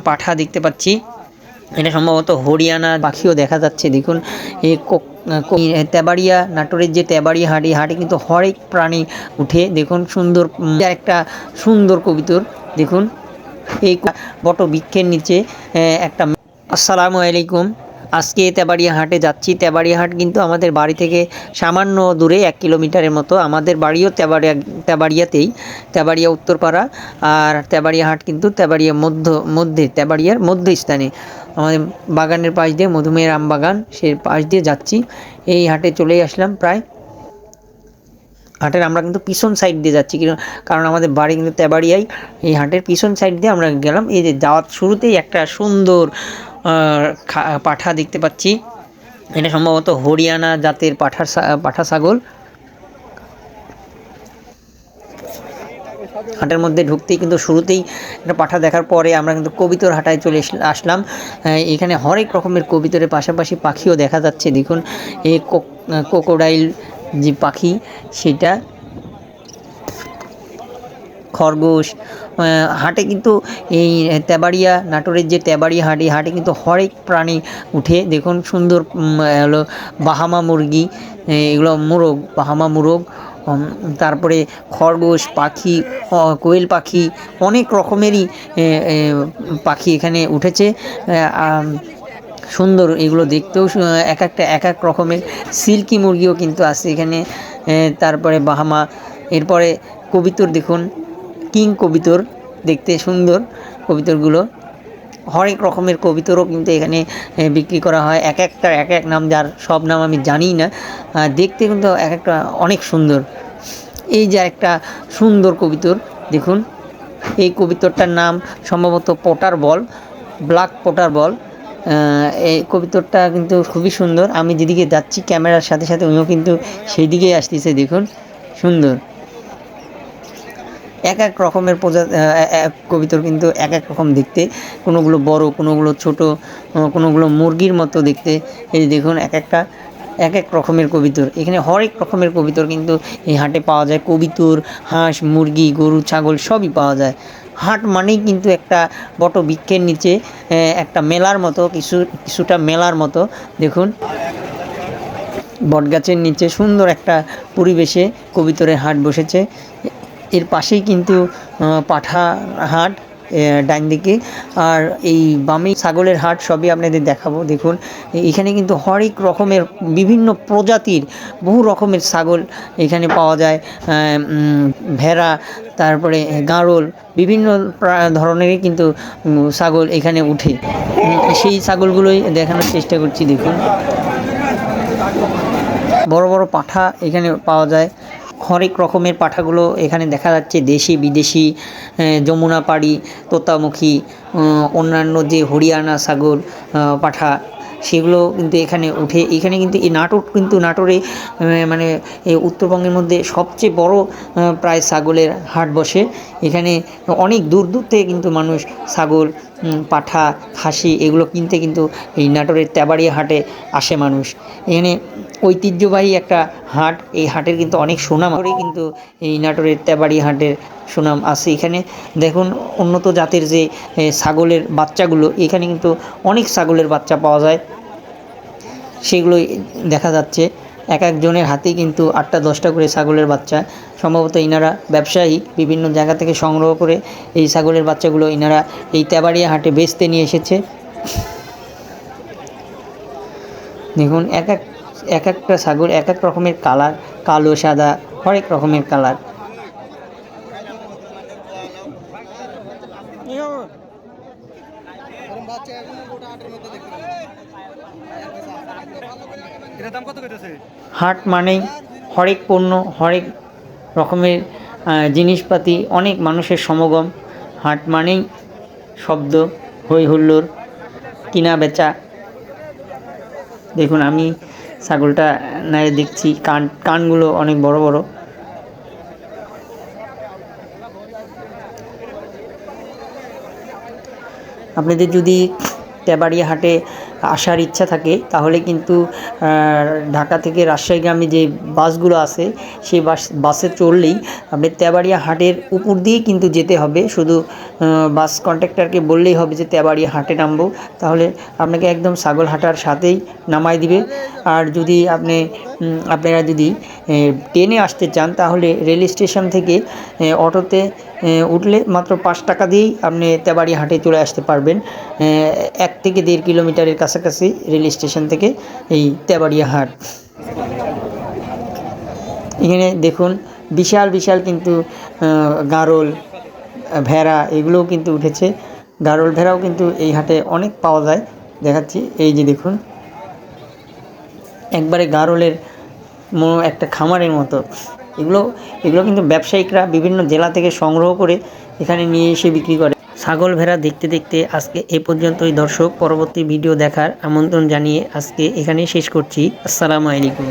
পাঠা দেখতে পাচ্ছি। এটা সম্ভবত হরিয়ানা পাখিও দেখা যাচ্ছে। দেখুন এই তেবাড়িয়া, নাটোরের যে তেবাড়িয়া হাট, এই হাটে কিন্তু হরেক প্রাণী উঠে। দেখুন সুন্দর একটা সুন্দর কবিতর। দেখুন এই বট বৃক্ষের নিচে একটা। আসসালামু আলাইকুম। আজকে তেবাড়িয়া হাটে যাচ্ছি। তেবাড়িয়া হাট কিন্তু আমাদের বাড়ি থেকে সামান্য দূরে 1 কিলোমিটারের মতো। আমাদের বাড়িও তেবাড়িয়াতেই, তেবাড়িয়া উত্তরপাড়া। আর তেবাড়িয়া হাট কিন্তু তেবাড়িয়া মধ্যে তেবাড়িয়ার মধ্যস্থানে আমাদের বাগানের পাশ দিয়ে, মধুমেহের আম বাগান, সে পাশ দিয়ে যাচ্ছি। এই হাটে চলেই আসলাম প্রায়। হাটের আমরা কিন্তু পিছন সাইড দিয়ে যাচ্ছি, কারণ আমাদের বাড়ি কিন্তু তেবাড়িয়ায়। এই হাটের পিছন সাইড দিয়ে আমরা গেলাম। এই যে যাওয়ার শুরুতেই একটা সুন্দর পাঠা দেখতে পাচ্ছি। এটা সম্ভবত হরিয়ানা জাতের পাঠা ছাগল। হাটের মধ্যে ঢুকতেই কিন্তু শুরুতেই একটা পাঠা দেখার পরে আমরা কিন্তু কবিতর হাটায় চলে আসলাম। এখানে হরেক রকমের কবিতরের পাশাপাশি পাখিও দেখা যাচ্ছে। দেখুন এই ক্রোকোডাইল যে পাখি, সেটা, খরগোশ। হাটে কিন্তু এই তেবাড়িয়া, নাটোরের যে তেবাড়িয়া হাট, এই হাটে কিন্তু হরেক প্রাণী উঠে। দেখুন সুন্দর হলো বাহামা মুরগি, এগুলো মোরগ, বাহামা মোরগ। তারপরে খরগোশ পাখি, কোয়েল পাখি, অনেক রকমেরই পাখি এখানে উঠেছে। সুন্দর এগুলো দেখতেও, এক একটা এক এক রকমের। সিল্কি মুরগিও কিন্তু আছে এখানে। তারপরে বাহামা, এরপরে কবিতর দেখুন, কিং কবিতর, দেখতে সুন্দর কবিতরগুলো। হরেক রকমের কবিতরও কিন্তু এখানে বিক্রি করা হয়। এক একটার এক এক নাম, যার সব নাম আমি জানি না। দেখতে কিন্তু এক একটা অনেক সুন্দর। এই যে একটা সুন্দর কবিতর, দেখুন এই কবিতরটার নাম সম্ভবত পটার বল, ব্ল্যাক পটার বল। এই কবিতরটা কিন্তু খুবই সুন্দর। আমি যেদিকে যাচ্ছি ক্যামেরার সাথে সাথে উনিও কিন্তু সেই দিকেই আসতেছে। দেখুন সুন্দর। এক এক রকমের কবিতর কিন্তু এক এক রকম দেখতে। কোনোগুলো বড়, কোনোগুলো ছোট, কোনোগুলো মুরগির মতো দেখতে। এই দেখুন এক এক রকমের কবিতর। এখানে হরেক রকমের কবিতর কিন্তু এই হাটে পাওয়া যায়। কবিতর, হাঁস, মুরগি, গরু, ছাগল সবই পাওয়া যায়। হাট মানেই কিন্তু একটা বট বৃক্ষের নিচে একটা মেলার মতো, কিছুটা মেলার মতো। দেখুন বটগাছের নিচে সুন্দর একটা পরিবেশে কবিতরের হাট বসেছে। এর পাশেই কিন্তু পাঠা হাট ডান দিকে, আর এই বামে ছাগলের হাট। সবই আপনাদের দেখাবো। দেখুন এখানে কিন্তু হরেক রকমের বিভিন্ন প্রজাতির বহু রকমের ছাগল এখানে পাওয়া যায়। ভেড়া, তারপরে গাড়ল, বিভিন্ন ধরনেরই কিন্তু ছাগল এখানে উঠে। সেই ছাগলগুলোই দেখানোর চেষ্টা করছি। দেখুন বড় বড় পাঠা এখানে পাওয়া যায়। হরেক রকমের পাঠাগুলো এখানে দেখা যাচ্ছে, দেশি বিদেশি, যমুনাপাড়ি, তোতামুখী, অন্যান্য যে হরিয়ানা ছাগল, পাঠা, সেগুলো কিন্তু এখানে উঠে। এখানে কিন্তু এই নাটোরে মানে এই উত্তরবঙ্গের মধ্যে সবচেয়ে বড় প্রায় ছাগলের হাট বসে। এখানে অনেক দূর দূর থেকে কিন্তু মানুষ ছাগল, পাঠা, খাসি এগুলো কিনতে কিন্তু এই নাটোরের তেবাড়িয়া হাটে আসে মানুষ। এখানে ঐতিহ্যবাহী একটা হাট। এই হাটের কিন্তু অনেক সুনাম করে, কিন্তু এই নাটোরের তেবাড়িয়া হাটের সুনাম আছে। এখানে দেখুন উন্নত জাতের যে ছাগলের বাচ্চাগুলো, এখানে কিন্তু অনেক ছাগলের বাচ্চা পাওয়া যায়, সেগুলোই দেখা যাচ্ছে। এক একজনের হাতেই কিন্তু 8টা-10টা করে ছাগলের বাচ্চা। সম্ভবত ইনারা ব্যবসায়ী, বিভিন্ন জায়গা থেকে সংগ্রহ করে এই ছাগলের বাচ্চাগুলো ইনারা এই তেবাড়িয়া হাটে বেচতে নিয়ে এসেছে। দেখুন এক একটা ছাগল এক এক রকমের কালার, কালো, সাদা, হরেক রকমের কালার। হাট মানেই হরেক পণ্য, হরেক রকমের জিনিসপাতি, অনেক মানুষের সমাগম। হাট মানেই শব্দ, হই হুল্লোড়, কিনা বেচা। দেখুন আমি ছাগলটা নাড়ে দেখছি, কানগুলো অনেক বড় বড়। আপনাদের যদি তেবাড়িয়া হাটে আসার ইচ্ছা থাকে তাহলে কিন্তু ঢাকা থেকে রাজশাহীগামী যে বাসগুলো আছে সেই বাসে চড়লেই আপনি তেবাড়িয়া হাটের উপর দিয়ে কিন্তু যেতে হবে। শুধু বাস কন্ডাক্টরকে বললেই হবে যে তেবাড়িয়া হাটে নামবো, তাহলে আপনাকে একদম ছাগলহাটার সাথেই নামাই দিবে। আর যদি আপনারা যদি ট্রেনে আসতে চান তাহলে রেল স্টেশন থেকে অটোতে উঠলে মাত্র 5 টাকা দিয়েই আপনি তেবাড়িয়া হাটে চলে আসতে পারবেন। 1 থেকে 1.5 কিলোমিটারের কাছাকাছি রেল স্টেশন থেকে এই তেবাড়িয়া হাট। এখানে দেখুন বিশাল বিশাল কিন্তু গাড়ল, ভেড়া এগুলোও কিন্তু উঠেছে। গাড়ল ভেড়াও কিন্তু এই হাটে অনেক পাওয়া যায়, দেখাচ্ছি। এই যে দেখুন, একবারে গাড়লের একটা খামারের মতো। এগুলো কিন্তু ব্যবসায়িকরা বিভিন্ন জেলা থেকে সংগ্রহ করে এখানে নিয়ে এসে বিক্রি করে। ছাগল ভেড়া দেখতে দেখতে আজকে এ পর্যন্তই দর্শক। পরবর্তী ভিডিও দেখার আমন্ত্রণ জানিয়ে আজকে এখানেই শেষ করছি। আসসালামু আলাইকুম।